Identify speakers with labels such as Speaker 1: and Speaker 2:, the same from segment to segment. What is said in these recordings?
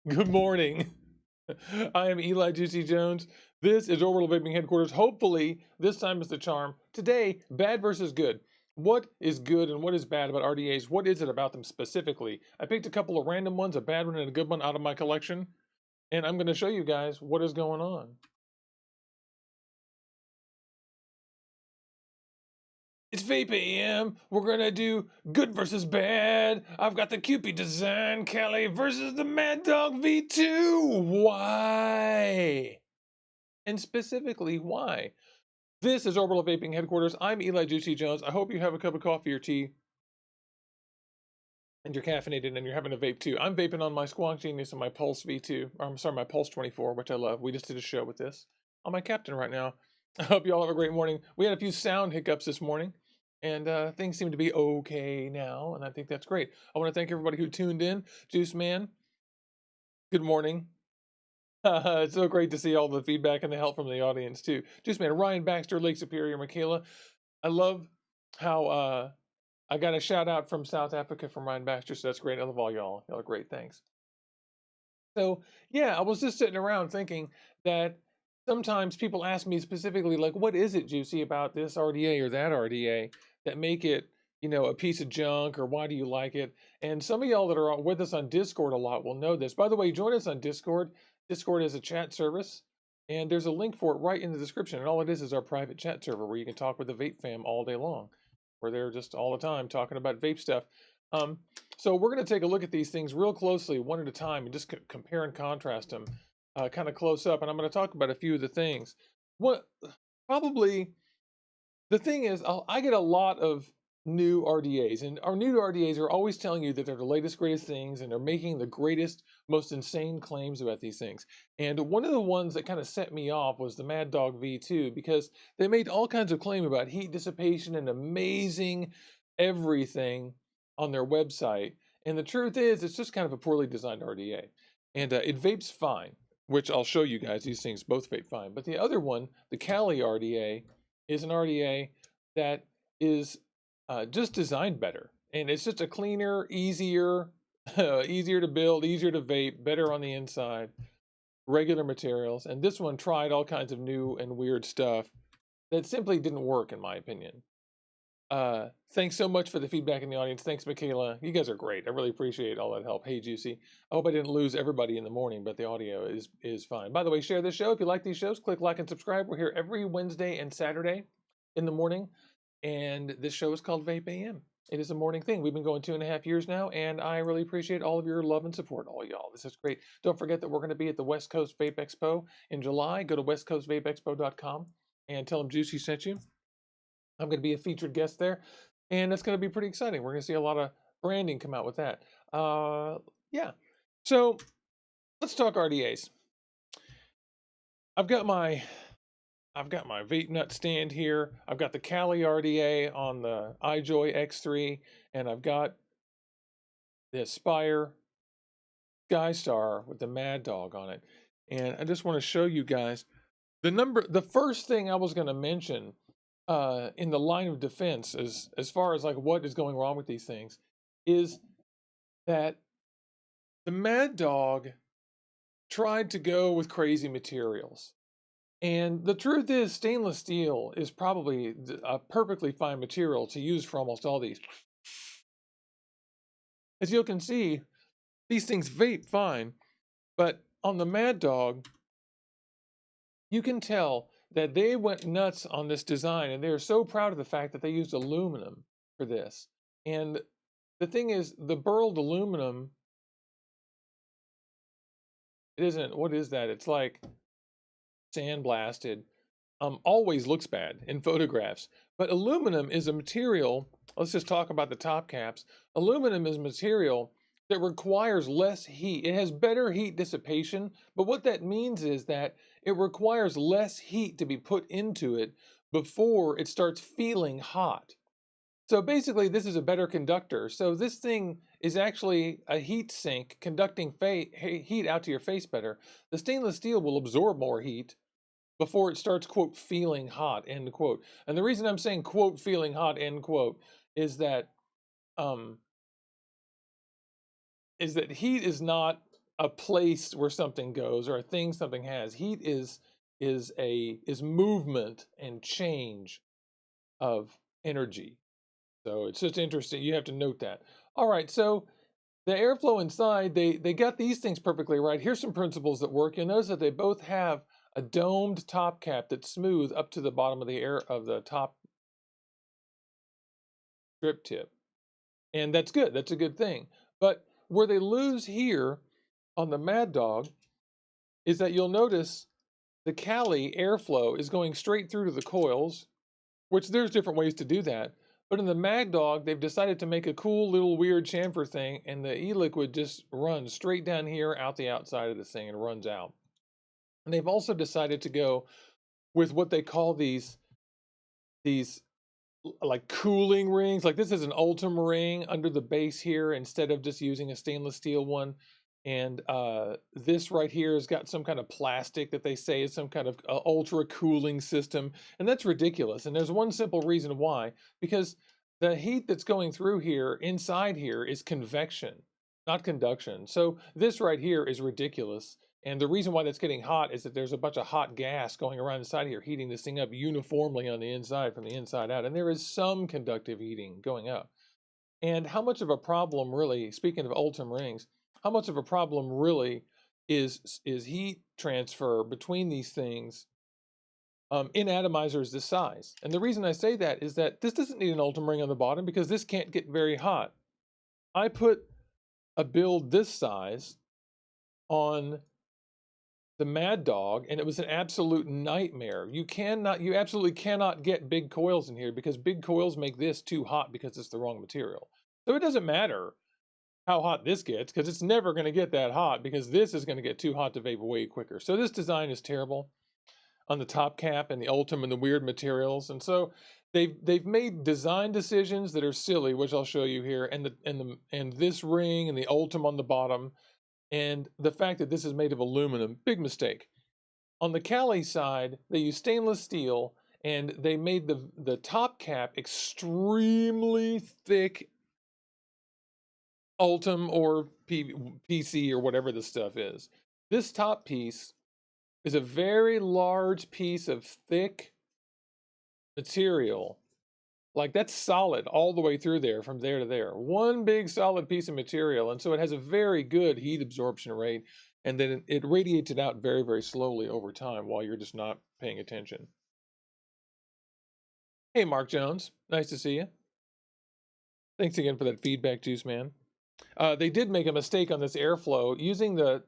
Speaker 1: Good morning. I am Eli Juicy Jones. This is Orbital Vaping Headquarters. Hopefully, this time is the charm. Today, bad versus good. What is good and what is bad about RDAs? What is it about them specifically? I picked a couple of random ones, a bad one and a good one out of my collection, and I'm going to show you guys what is going on. It's VapeAM. We're gonna do good versus bad. I've got the Cupid design, Kali versus the Mad Dog V2. Why? And specifically, why? This is Orbital Vaping Headquarters. I'm Eli Juicy Jones. I hope you have a cup of coffee or tea and you're caffeinated and you're having a vape too. I'm vaping on my Squonk Genius and my Pulse V2, or I'm sorry, my Pulse 24, which I love. We just did a show with this on my Captain right now. I hope you all have a great morning. We had a few sound hiccups this morning, and things seem to be okay now, and I think that's great. I want to thank everybody who tuned in. Juice Man, good morning. It's so great to see all the feedback and the help from the audience too. Juice Man, Ryan Baxter, Lake Superior, Michaela. I love how I got a shout out from South Africa from Ryan Baxter, so that's great. I love all y'all. Y'all are great. Thanks. So yeah, I was just sitting around thinking that sometimes people ask me specifically, like, what is it, Juicy, about this RDA or that RDA that make it, a piece of junk, or why do you like it? And some of y'all that are with us on Discord a lot will know this. By the way, join us on Discord. Discord is a chat service, and there's a link for it right in the description. And all it is our private chat server where you can talk with the Vape fam all day long. We're there just all the time talking about vape stuff. So we're going to take a look at these things real closely, one at a time, and just compare and contrast them kind of close up. And I'm going to talk about a few of the things. What probably the thing is, I get a lot of new RDAs, and our new RDAs are always telling you that they're the latest, greatest things, and they're making the greatest, most insane claims about these things. And one of the ones that kind of set me off was the Mad Dog V2, because they made all kinds of claim about heat dissipation and amazing everything on their website. And the truth is, it's just kind of a poorly designed RDA. And it vapes fine, which I'll show you guys. These things both vape fine. But the other one, the Cali RDA, is an RDA that is just designed better. And it's just a cleaner, easier, easier to build, easier to vape, better on the inside, regular materials. And this one tried all kinds of new and weird stuff that simply didn't work, in my opinion. Thanks so much for the feedback in the audience. Thanks, Michaela. You guys are great. I really appreciate all that help. Hey, Juicy. I hope I didn't lose everybody in the morning, but the audio is fine. By the way, share this show. If you like these shows, click like and subscribe. We're here every Wednesday and Saturday in the morning, and this show is called VapeAM. It is a morning thing. We've been going 2.5 years now, and I really appreciate all of your love and support, all y'all. This is great. Don't forget that we're going to be at the West Coast Vape Expo in July. Go to westcoastvapexpo.com and tell them Juicy sent you. I'm going to be a featured guest there, and it's going to be pretty exciting. We're going to see a lot of branding come out with that. Yeah. So let's talk RDAs. I've got my vape nut stand here. I've got the Kali RDA on the iJoy X3, and I've got the Aspire Skystar with the Mad Dog on it. And I just want to show you guys the first thing I was going to mention in the line of defense as far as like what is going wrong with these things is that the Mad Dog tried to go with crazy materials. And the truth is, stainless steel is probably a perfectly fine material to use for almost all these. As you can see, these things vape fine, but on the Mad Dog, you can tell that they went nuts on this design, and they're so proud of the fact that they used aluminum for this. And the thing is, the burled aluminum, it isn't, what is that? It's like sandblasted. Always looks bad in photographs. But aluminum is a material, let's just talk about the top caps. Aluminum is a material that requires less heat. It has better heat dissipation, but what that means is that it requires less heat to be put into it before it starts feeling hot. So basically, this is a better conductor. So this thing is actually a heat sink conducting heat out to your face better. The stainless steel will absorb more heat before it starts, quote, feeling hot, end quote. And the reason I'm saying, quote, feeling hot, end quote, is that heat is not a place where something goes or a thing something has. Heat is movement and change of energy. So it's just interesting. You have to note that. All right, so the airflow inside, they got these things perfectly right. Here's some principles that work. You'll notice that they both have a domed top cap that's smooth up to the bottom of the air of the top drip tip. And that's good. That's a good thing. But where they lose here on the Mad Dog is that you'll notice the Cali airflow is going straight through to the coils, which there's different ways to do that. But in the Mad Dog, they've decided to make a cool little weird chamfer thing, and the e-liquid just runs straight down here out the outside of this thing and runs out. And they've also decided to go with what they call these like cooling rings. Like this is an Ultim ring under the base here instead of just using a stainless steel one. And this right here has got some kind of plastic that they say is some kind of ultra cooling system. And that's ridiculous. And there's one simple reason why, because the heat that's going through here inside here is convection, not conduction. So this right here is ridiculous. And the reason why that's getting hot is that there's a bunch of hot gas going around inside here, heating this thing up uniformly on the inside from the inside out. And there is some conductive heating going up. And how much of a problem really, speaking of Ultim rings, how much of a problem really is heat transfer between these things in atomizers this size? And the reason I say that is that this doesn't need an Ultim ring on the bottom because this can't get very hot. I put a build this size on the Mad Dog, and it was an absolute nightmare. You absolutely cannot get big coils in here because big coils make this too hot because it's the wrong material. So it doesn't matter how hot this gets because it's never going to get that hot because this is going to get too hot to vape way quicker. So this design is terrible on the top cap and the Ultim and the weird materials. And so they've made design decisions that are silly, which I'll show you here, and this ring and the Ultim on the bottom. And the fact that this is made of aluminum, big mistake. On the Cali side, they use stainless steel, and they made the top cap extremely thick Ultim or PC or whatever this stuff is. This top piece is a very large piece of thick material. Like that's solid all the way through there, from there to there. One big solid piece of material. And so it has a very good heat absorption rate. And then it radiates it out very, very slowly over time while you're just not paying attention. Hey, Mark Jones. Nice to see you. Thanks again for that feedback, Juice Man. They did make a mistake on this airflow. Using the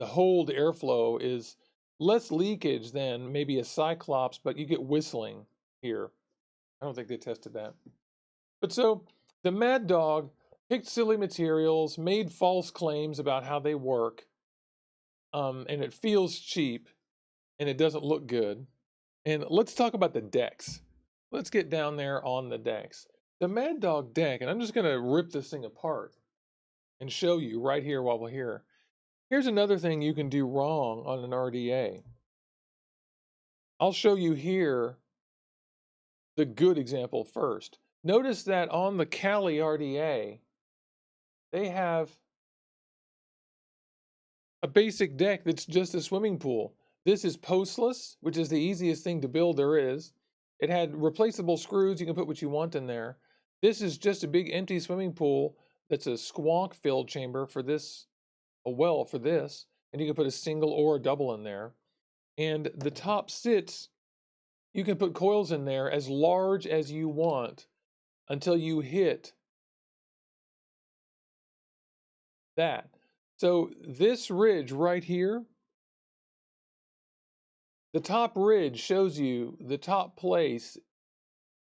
Speaker 1: hold airflow is less leakage than maybe a Cyclops, but you get whistling here. I don't think they tested that. But so the Mad Dog picked silly materials, made false claims about how they work, and it feels cheap, and it doesn't look good. And let's talk about the decks. Let's get down there on the decks. The Mad Dog deck, and I'm just going to rip this thing apart and show you right here while we're here. Here's another thing you can do wrong on an RDA. I'll show you here the good example first. Notice that on the Kali RDA, they have a basic deck that's just a swimming pool. This is postless, which is the easiest thing to build there is. It had replaceable screws. You can put what you want in there. This is just a big empty swimming pool that's a squonk filled chamber for this, a well for this, and you can put a single or a double in there. And the top sits, you can put coils in there as large as you want until you hit that. So this ridge right here, the top ridge shows you the top place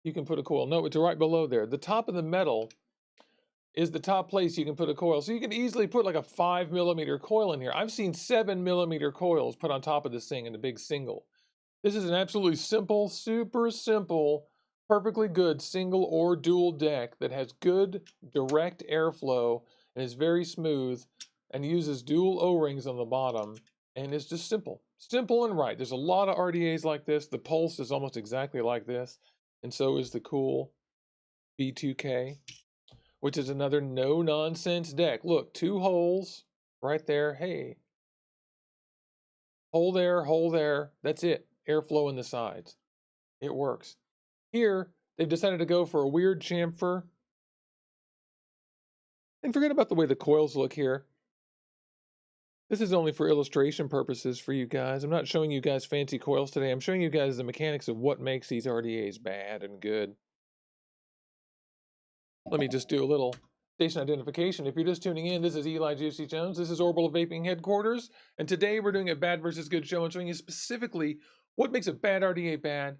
Speaker 1: you can put a coil. No, it's right below there. The top of the metal is the top place you can put a coil. So you can easily put like a 5mm coil in here. I've seen 7mm coils put on top of this thing in a big single. This is an absolutely simple, super simple, perfectly good single or dual deck that has good direct airflow and is very smooth and uses dual O-rings on the bottom, and it's just simple. Simple and right. There's a lot of RDAs like this. The Pulse is almost exactly like this, and so is the cool V2K, which is another no-nonsense deck. Look, 2 holes, right there. Hey, hole there, hole there. That's it. Airflow in the sides. It works. Here, they've decided to go for a weird chamfer. And forget about the way the coils look here. This is only for illustration purposes for you guys. I'm not showing you guys fancy coils today. I'm showing you guys the mechanics of what makes these RDAs bad and good. Let me just do a little station identification. If you're just tuning in, this is Eli Juicy Jones. This is Orbital Vaping Headquarters. And today we're doing a bad versus good show. I'm showing you specifically what makes a bad RDA bad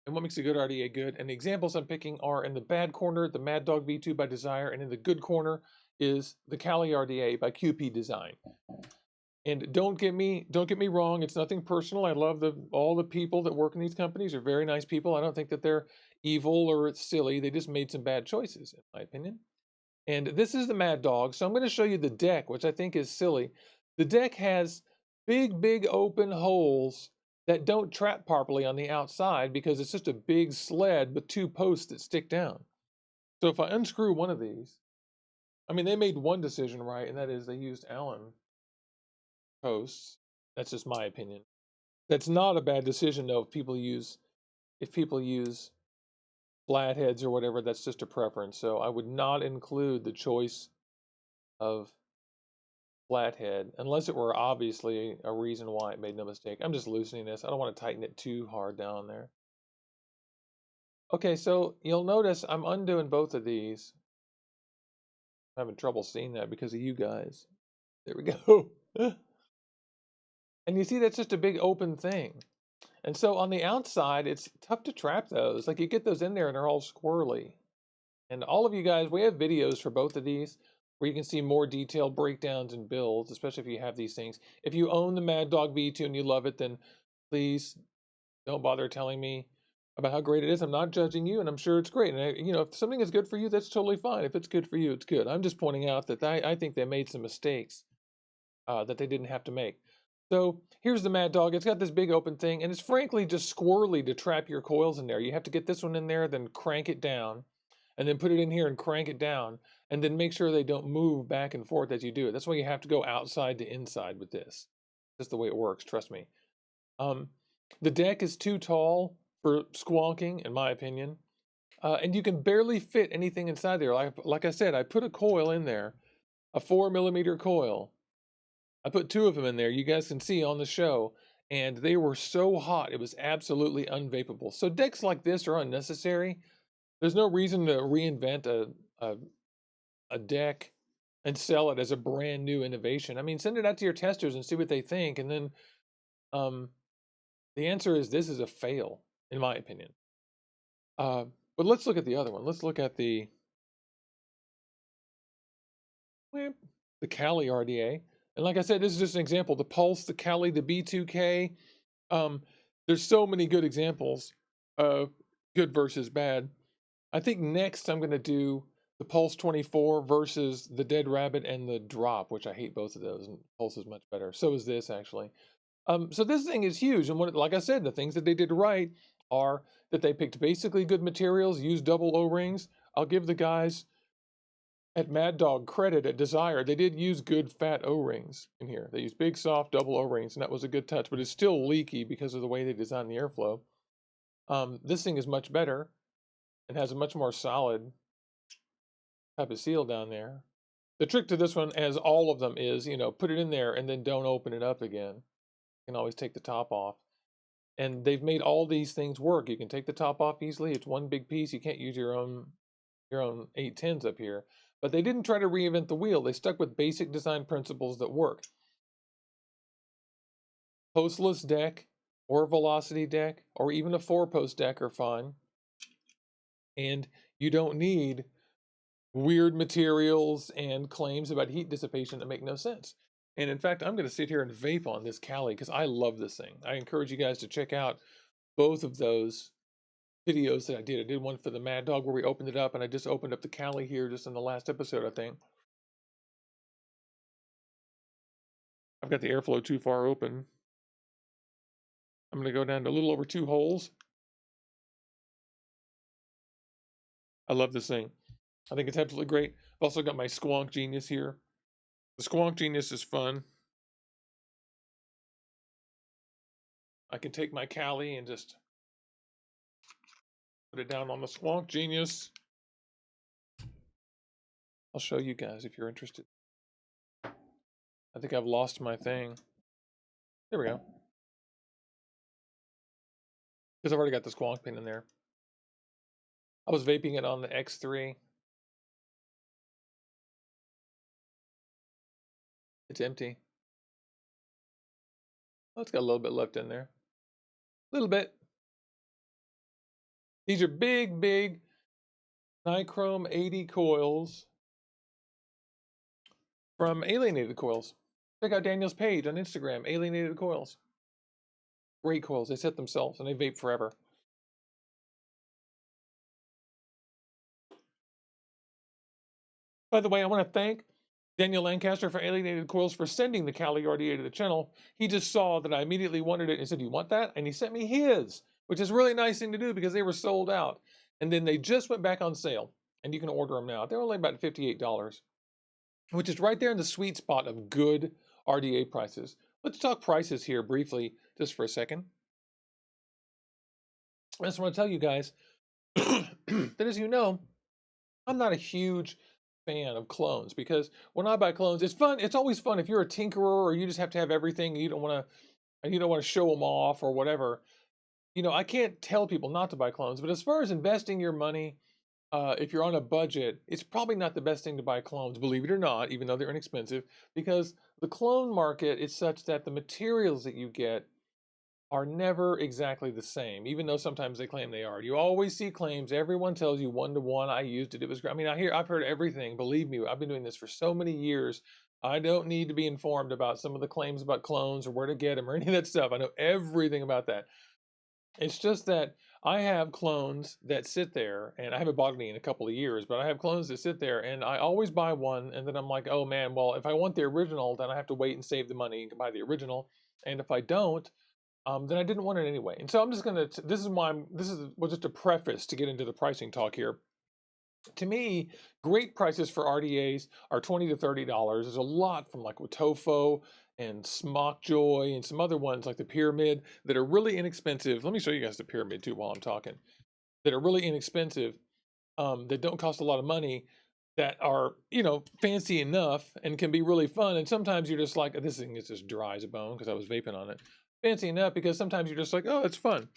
Speaker 1: and what makes a good RDA good. And the examples I'm picking are in the bad corner, the Mad Dog V2 by Desire, and in the good corner is the Cali RDA by QP Design. And don't get me wrong, it's nothing personal. I love all the people that work in these companies are very nice people. I don't think that they're evil or it's silly. They just made some bad choices, in my opinion. And this is the Mad Dog. So I'm going to show you the deck, which I think is silly. The deck has big open holes that don't trap properly on the outside because it's just a big sled with two posts that stick down. So if I unscrew one of these, I mean, they made one decision right, and that is they used Allen posts. That's just my opinion. That's not a bad decision though. If people use flatheads or whatever, that's just a preference. So I would not include the choice of flathead unless it were obviously a reason why it made no mistake. I'm just loosening this. I don't want to tighten it too hard down there. Okay, so you'll notice I'm undoing both of these. I'm having trouble seeing that because of you guys. There we go. And you see, that's just a big open thing. And so on the outside, it's tough to trap those. Like you get those in there and they're all squirrely. And all of you guys, we have videos for both of these where you can see more detailed breakdowns and builds, especially if you have these things. If you own the Mad Dog V2 and you love it, then please don't bother telling me about how great it is. I'm not judging you, and I'm sure it's great. And you know, if something is good for you, that's totally fine. If it's good for you, it's good. I'm just pointing out that I think they made some mistakes that they didn't have to make. So here's the Mad Dog. It's got this big open thing, and it's frankly just squirrely to trap your coils in there. You have to get this one in there, then crank it down, and then put it in here and crank it down, and then make sure they don't move back and forth as you do it. That's why you have to go outside to inside with this. That's the way it works, trust me. The deck is too tall for squonking, in my opinion, and you can barely fit anything inside there. Like I said, I put a coil in there, a 4mm coil. I put two of them in there. You guys can see on the show, and they were so hot, it was absolutely unvapable. So decks like this are unnecessary. There's no reason to reinvent a deck and sell it as a brand new innovation. I mean, send it out to your testers and see what they think. And then the answer is this is a fail, in my opinion. But let's look at the other one. Let's look at the Kali RDA. And like I said, this is just an example. The Pulse, the Kali, the B2K. There's so many good examples of good versus bad. I think next I'm going to do the Pulse 24 versus the Dead Rabbit and the Drop, which I hate both of those, and Pulse is much better. So is this, actually. So this thing is huge, and like I said, the things that they did right are that they picked basically good materials, used double O-rings. I'll give the guys at Mad Dog credit at Desire. They did use good fat O-rings in here. They used big, soft double O-rings, and that was a good touch, but it's still leaky because of the way they designed the airflow. This thing is much better and has a much more solid type of seal down there. The trick to this one, as all of them, is, you know, put it in there and then don't open it up again. You can always take the top off. And they've made all these things work. You can take the top off easily. It's one big piece. You can't use your own 810s up here. But they didn't try to reinvent the wheel. They stuck with basic design principles that work. Postless deck or velocity deck or even a 4-post deck are fine. And you don't need weird materials and claims about heat dissipation that make no sense. And in fact, I'm going to sit here and vape on this Cali because I love this thing. I encourage you guys to check out both of those videos that I did. I did one for the Mad Dog where we opened it up, and I just opened up the Cali here just in the last episode, I think. I've got the airflow too far open. I'm going to go down to a little over 2 holes. I love this thing. I think it's absolutely great. I've also got my Squonk Genius here. The Squonk Genius is fun. I can take my Cali and just put it down on the Squonk Genius. I'll show you guys if you're interested. I think I've lost my thing. There we go. Because I've already got the Squonk pin in there. I was vaping it on the X3. It's empty. Oh, it's got a little bit left in there. A little bit. These are big, big Nichrome 80 coils from Alienated Coils. Check out Daniel's page on Instagram, Alienated Coils. Great coils. They set themselves and they vape forever. By the way, I want to thank Daniel Lancaster for Alienated Coils for sending the Cali RDA to the channel. He just saw that I immediately wanted it and said, "Do you want that?" And he sent me his, which is a really nice thing to do because they were sold out. And then they just went back on sale, and you can order them now. They're only about $58, which is right there in the sweet spot of good RDA prices. Let's talk prices here briefly, just for a second. I just want to tell you guys that, as you know, I'm not a huge fan of clones because when I buy clones, it's fun. It's always fun if you're a tinkerer or you just have to have everything and you don't want to show them off or whatever. You know, I can't tell people not to buy clones, but as far as investing your money, if you're on a budget, it's probably not the best thing to buy clones, believe it or not, even though they're inexpensive, because the clone market is such that the materials that you get are never exactly the same, even though sometimes they claim they are. You always see claims. Everyone tells you 1-to-1. I used it. It was great. I mean, I've heard everything. Believe me, I've been doing this for so many years. I don't need to be informed about some of the claims about clones or where to get them or any of that stuff. I know everything about that. It's just that I have clones that sit there, and I haven't bought any in a couple of years, but I have clones that sit there, and I always buy one, and then I'm like, oh man, well, if I want the original, then I have to wait and save the money and buy the original. And if I don't, then I didn't want it anyway. And so I'm just gonna, this is just a preface to get into the pricing talk here. To me, great prices for RDAs are $20 to $30. There's a lot from like Tofo and Smockjoy and some other ones like the Pyramid that are really inexpensive. Let me show you guys the Pyramid too while I'm talking. That are really inexpensive, that don't cost a lot of money, that are, you know, fancy enough and can be really fun. And sometimes you're just like, this thing is just dry as a bone because I was vaping on it. Fancy enough because sometimes you're just like, oh, it's fun.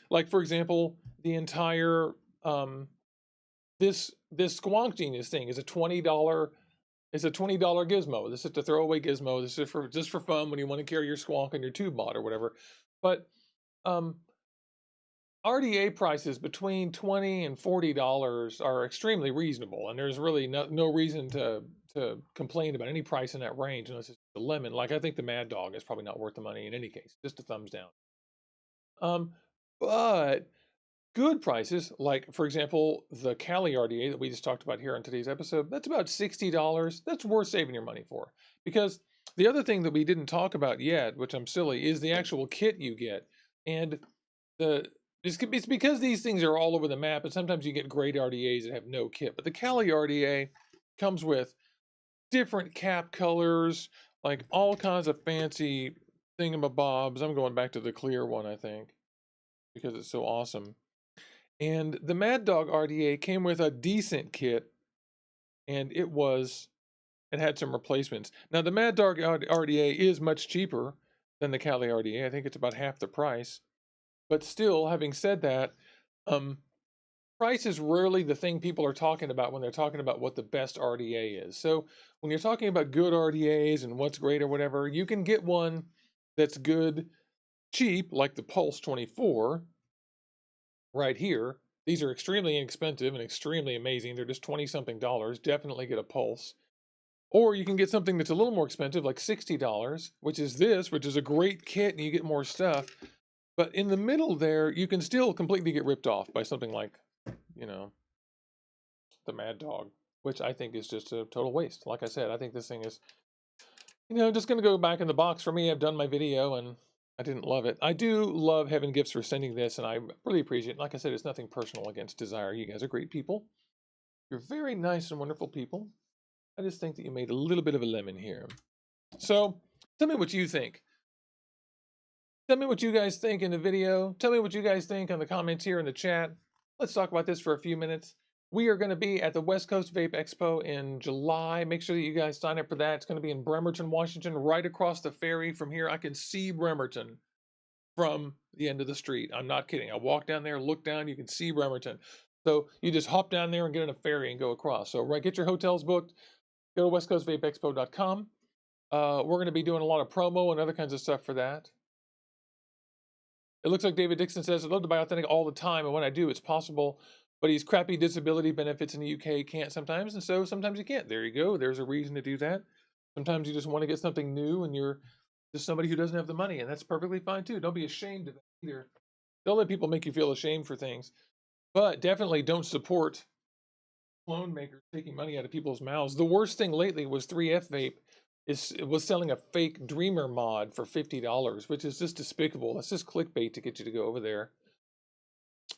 Speaker 1: Like, for example, the entire this Squonk Genius thing is a $20 gizmo. This is a throwaway gizmo. This is just for fun when you want to carry your Squonk on your tube mod or whatever. But RDA prices between $20 and $40 are extremely reasonable, and there's really no reason to complain about any price in that range unless it's a lemon. Like, I think the Mad Dog is probably not worth the money in any case. Just a thumbs down. But good prices, like, for example, the Kali RDA that we just talked about here on today's episode, that's about $60. That's worth saving your money for. Because the other thing that we didn't talk about yet, which I'm silly, is the actual kit you get. And it's because these things are all over the map, and sometimes you get great RDAs that have no kit. But the Kali RDA comes with different cap colors, like all kinds of fancy thingamabobs. I'm going back to the clear one, I think, because it's so awesome. And the Mad Dog RDA came with a decent kit, and it had some replacements. Now, the Mad Dog RDA is much cheaper than the Cali RDA. I think it's about half the price. But still, having said that, price is rarely the thing people are talking about when they're talking about what the best RDA is. So when you're talking about good RDAs and what's great or whatever, you can get one that's good, cheap, like the Pulse 24 right here. These are extremely inexpensive and extremely amazing. They're just 20-something dollars. Definitely get a Pulse. Or you can get something that's a little more expensive, like $60, which is this, which is a great kit and you get more stuff. But in the middle there, you can still completely get ripped off by something like, you know, the Mad Dog, which I think is just a total waste. Like I said, I think this thing is, you know, just going to go back in the box for me. I've done my video and I didn't love it. I do love Heaven Gifts for sending this, and I really appreciate it. Like I said, it's nothing personal against Desire. You guys are great people. You're very nice and wonderful people. I just think that you made a little bit of a lemon here. So tell me what you think. Tell me what you guys think in the video. Tell me what you guys think on the comments here in the chat. Let's talk about this for a few minutes. We are going to be at the West Coast Vape Expo in July. Make sure that you guys sign up for that. It's going to be in Bremerton, Washington, right across the ferry from here. I can see Bremerton from the end of the street. I'm not kidding. I walk down there, look down, you can see Bremerton. So you just hop down there and get on a ferry and go across. So right, get your hotels booked. Go to westcoastvapexpo.com. We're going to be doing a lot of promo and other kinds of stuff for that. It looks like David Dixon says, I'd love to buy authentic all the time, and when I do, it's possible, but he's crappy disability benefits in the UK, can't sometimes, and so sometimes you can't. There you go. There's a reason to do that. Sometimes you just want to get something new, and you're just somebody who doesn't have the money, and that's perfectly fine, too. Don't be ashamed of that either. Don't let people make you feel ashamed for things, but definitely don't support clone makers taking money out of people's mouths. The worst thing lately was 3F Vape was selling a fake Dreamer mod for $50, which is just despicable. That's just clickbait to get you to go over there.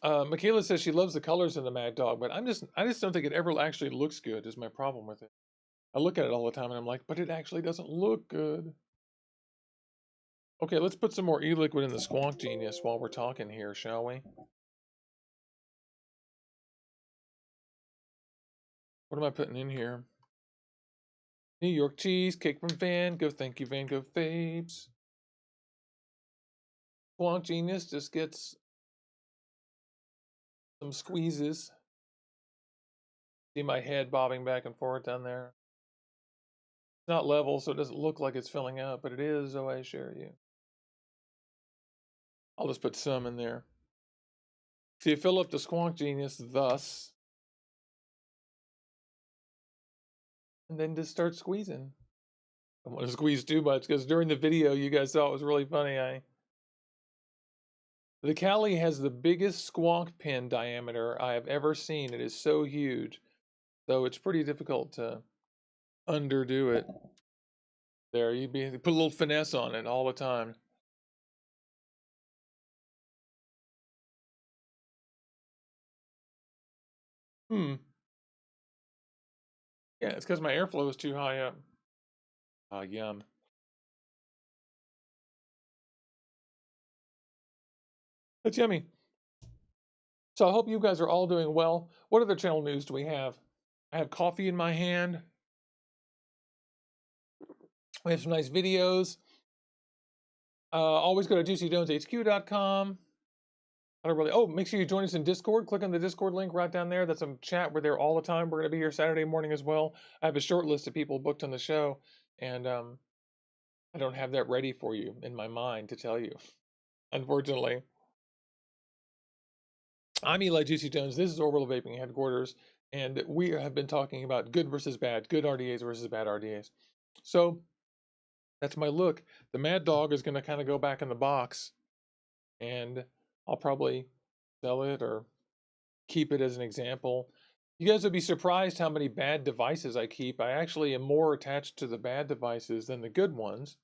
Speaker 1: Michaela says she loves the colors in the Mad Dog, but I just don't think it ever actually looks good is my problem with it. I look at it all the time and I'm like, but it actually doesn't look good. Okay, let's put some more e-liquid in the Squonk Genius while we're talking here, shall we? What am I putting in here? New York cheesecake from Van Gogh. Thank you, Van Gogh Vapes. Squonk Genius just gets some squeezes. See my head bobbing back and forth down there. It's not level, so it doesn't look like it's filling up, but it is, oh, I assure you. I'll just put some in there. So you fill up the Squonk Genius thus, and then just start squeezing. I don't want to squeeze too much, because during the video, you guys thought it was really funny. The Cali has the biggest squonk pin diameter I have ever seen. It is so huge, so it's pretty difficult to underdo it. There, you put a little finesse on it all the time. Yeah, it's because my airflow is too high up. Yum. That's yummy. So I hope you guys are all doing well. What other channel news do we have? I have coffee in my hand. We have some nice videos. Always go to juicyjoneshq.com. I don't really. Oh, make sure you join us in Discord. Click on the Discord link right down there. That's a chat. We're there all the time. We're going to be here Saturday morning as well. I have a short list of people booked on the show, and I don't have that ready for you in my mind to tell you, unfortunately. I'm Eli Juicy Jones. This is Orbital Vaping Headquarters, and we have been talking about good versus bad, good RDAs versus bad RDAs. So that's my look. The Mad Dog is going to kind of go back in the box, and I'll probably sell it or keep it as an example. You guys would be surprised how many bad devices I keep. I actually am more attached to the bad devices than the good ones,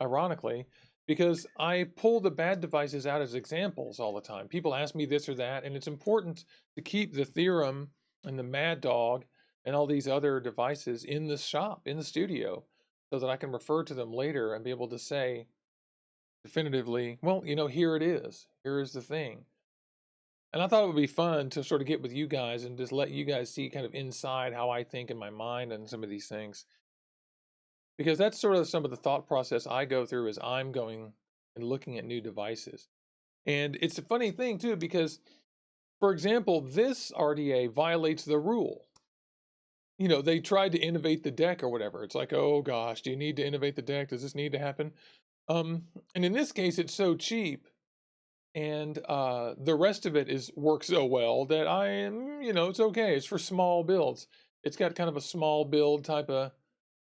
Speaker 1: ironically, because I pull the bad devices out as examples all the time. People ask me this or that, and it's important to keep the Theorem and the Mad Dog and all these other devices in the shop, in the studio, so that I can refer to them later and be able to say definitively, well, you know, here it is. Here is the thing. And I thought it would be fun to sort of get with you guys and just let you guys see kind of inside how I think in my mind and some of these things. Because that's sort of some of the thought process I go through as I'm going and looking at new devices. And it's a funny thing too, because for example, this RDA violates the rule. You know, they tried to innovate the deck or whatever. It's like, oh gosh, do you need to innovate the deck? Does this need to happen? And in this case, it's so cheap and the rest of it works so well that I am, you know, it's okay. It's for small builds. It's got kind of a small build type of,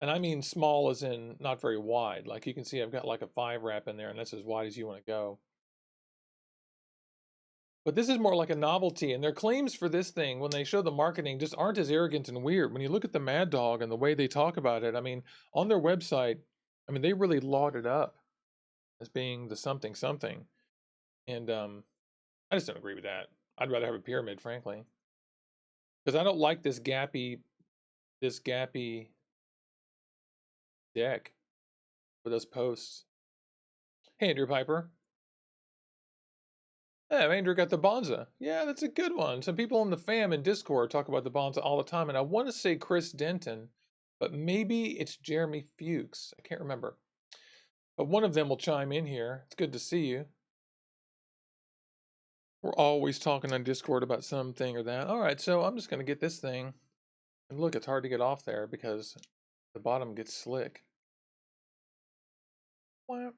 Speaker 1: and I mean small as in not very wide. Like you can see I've got like a 5 wrap in there, and that's as wide as you want to go. But this is more like a novelty, and their claims for this thing, when they show the marketing, just aren't as arrogant and weird. When you look at the Mad Dog and the way they talk about it, I mean, on their website, I mean, they really laud it up as being the something something. And I just don't agree with that. I'd rather have a pyramid, frankly, because I don't like this gappy deck for those posts. Hey, Andrew Piper. Yeah, Andrew got the Bonza. Yeah, that's a good one. Some people in the fam and Discord talk about the Bonza all the time, and I want to say Chris Denton, but maybe it's Jeremy Fuchs. I can't remember. But one of them will chime in here. It's good to see you. We're always talking on Discord about something or that. All right, so I'm just going to get this thing. And look, it's hard to get off there because the bottom gets slick. Wow.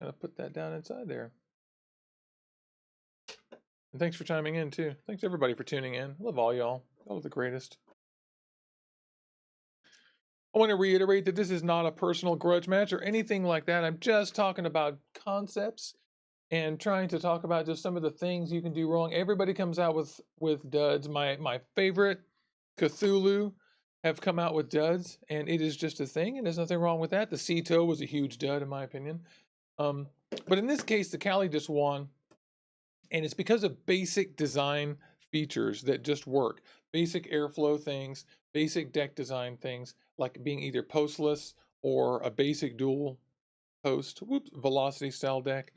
Speaker 1: Gonna put that down inside there. And thanks for chiming in too. Thanks everybody for tuning in. Love all y'all. Y'all are the greatest. I want to reiterate that this is not a personal grudge match or anything like that. I'm just talking about concepts and trying to talk about just some of the things you can do wrong. Everybody comes out with duds. My favorite Cthulhu have come out with duds, and it is just a thing, and there's nothing wrong with that. The Ceto was a huge dud in my opinion. But in this case, the Cali just won, and it's because of basic design features that just work. Basic airflow things, basic deck design things, like being either postless or a basic dual post, velocity style deck.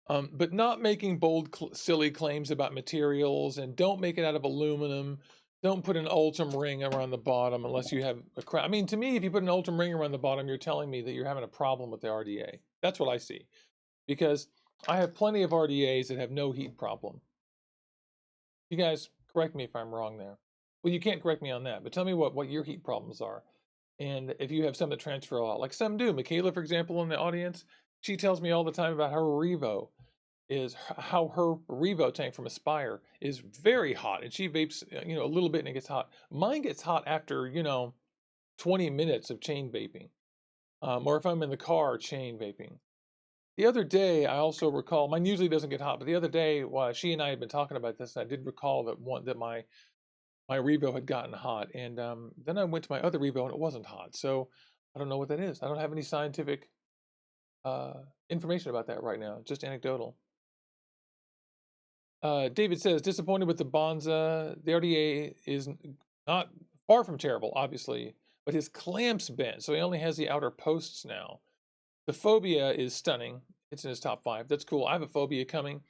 Speaker 1: But not making bold, silly claims about materials, and don't make it out of aluminum. Don't put an Ultim ring around the bottom unless you have a I mean, to me, if you put an Ultim ring around the bottom, you're telling me that you're having a problem with the RDA. That's what I see. Because I have plenty of RDAs that have no heat problem. You guys correct me if I'm wrong there. Well, you can't correct me on that, but tell me what your heat problems are. And if you have some that transfer a lot, like some do. Michaela, for example, in the audience, she tells me all the time about her Revo how her Revo tank from Aspire is very hot, and she vapes, a little bit and it gets hot. Mine gets hot after, 20 minutes of chain vaping, or if I'm in the car chain vaping. The other day, I also recall, mine usually doesn't get hot, but the other day, while she and I had been talking about this, I did recall that my Revo had gotten hot, and then I went to my other Revo and it wasn't hot. So I don't know what that is. I don't have any scientific information about that right now, just anecdotal. David says, disappointed with the Bonza. The RDA is not far from terrible, obviously, but his clamps bent, so he only has the outer posts now. The Phobia is stunning. It's in his top 5. That's cool. I have a Phobia coming,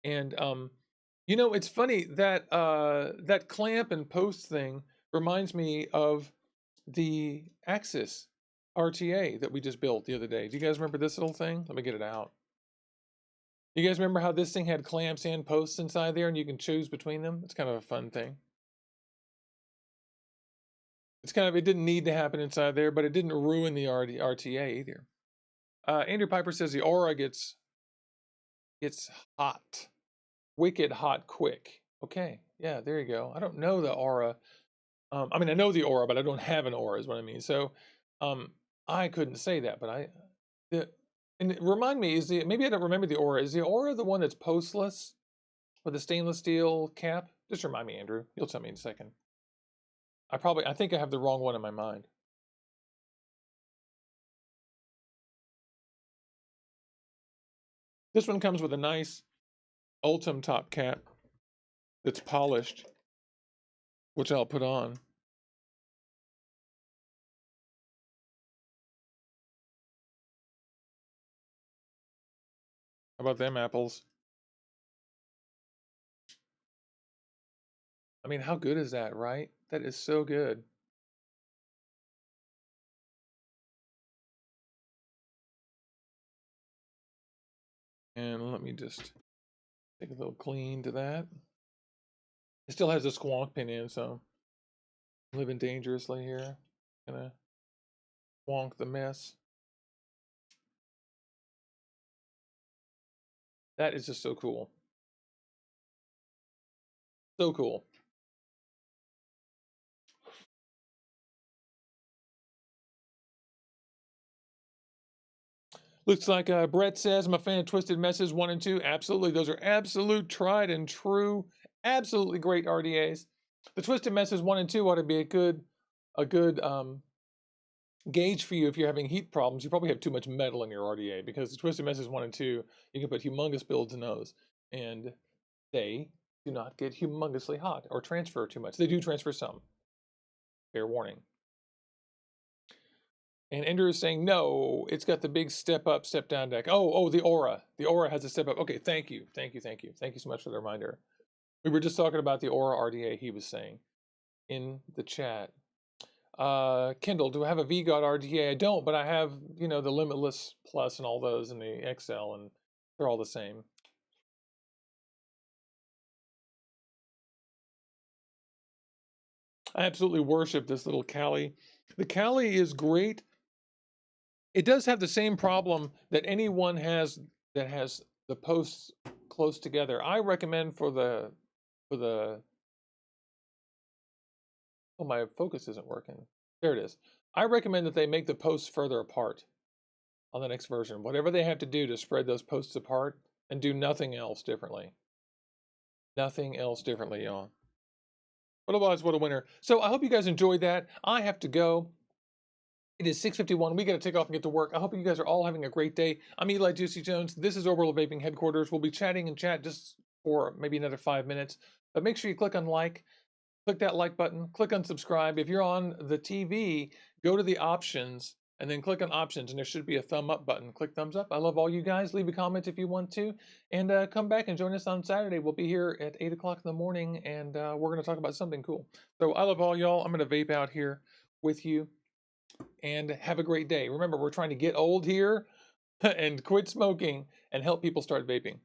Speaker 1: and it's funny that that clamp and post thing reminds me of the Axis RTA that we just built the other day. Do you guys remember this little thing? Let me get it out. You guys remember how this thing had clamps and posts inside there and you can choose between them? It's kind of a fun thing. It didn't need to happen inside there, but it didn't ruin the RTA either. Andrew Piper says the aura gets hot. Wicked hot quick. Okay, yeah, there you go. I don't know the aura. I mean, I know the aura, but I don't have an aura is what I mean. So I couldn't say that, but and remind me, maybe I don't remember the aura. Is the aura the one that's postless with a stainless steel cap? Just remind me, Andrew. You'll tell me in a second. I think I have the wrong one in my mind. This one comes with a nice Ultim top cap that's polished, which I'll put on. How about them apples? I mean, how good is that, right? That is so good. And let me just take a little clean to that. It still has a squonk pin in, so I'm living dangerously here. Gonna squonk the mess. That is just so cool. So cool. Looks like Brett says, I'm a fan of Twisted Messes 1 and 2. Absolutely. Those are absolute tried and true, absolutely great RDAs. The Twisted Messes 1 and 2 ought to be a good gauge for you if you're having heat problems. You probably have too much metal in your RDA, because the Twisted Messes 1 and 2, you can put humongous builds in those, and they do not get humongously hot or transfer too much. They do transfer some. Fair warning. And Ender is saying, no, it's got the big step up, step down deck. Oh, the Aura. The Aura has a step up. Okay, thank you. Thank you so much for the reminder. We were just talking about the Aura RDA, he was saying in the chat. Kindle, do I have a VGod RDA? I don't, but I have, you know, the Limitless Plus and all those and the XL, and they're all the same. I absolutely worship this little Cali. The Cali is great. It does have the same problem that anyone has that has the posts close together. I recommend for the oh, my focus isn't working. There it is. I recommend that they make the posts further apart on the next version. Whatever they have to do to spread those posts apart and do nothing else differently. Nothing else differently, y'all. But otherwise, what a winner. So I hope you guys enjoyed that. I have to go. It is 6:51. We got to take off and get to work. I hope you guys are all having a great day. I'm Eli Juicy Jones. This is Orbital Vaping Headquarters. We'll be chatting in chat just for maybe another 5 minutes. But make sure you click on like. Click that like button. Click on subscribe. If you're on the TV, go to the options and then click on options. And there should be a thumb up button. Click thumbs up. I love all you guys. Leave a comment if you want to. And come back and join us on Saturday. We'll be here at 8 o'clock in the morning. And we're going to talk about something cool. So I love all y'all. I'm going to vape out here with you. And have a great day. Remember, we're trying to get old here and quit smoking and help people start vaping.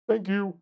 Speaker 1: Thank you.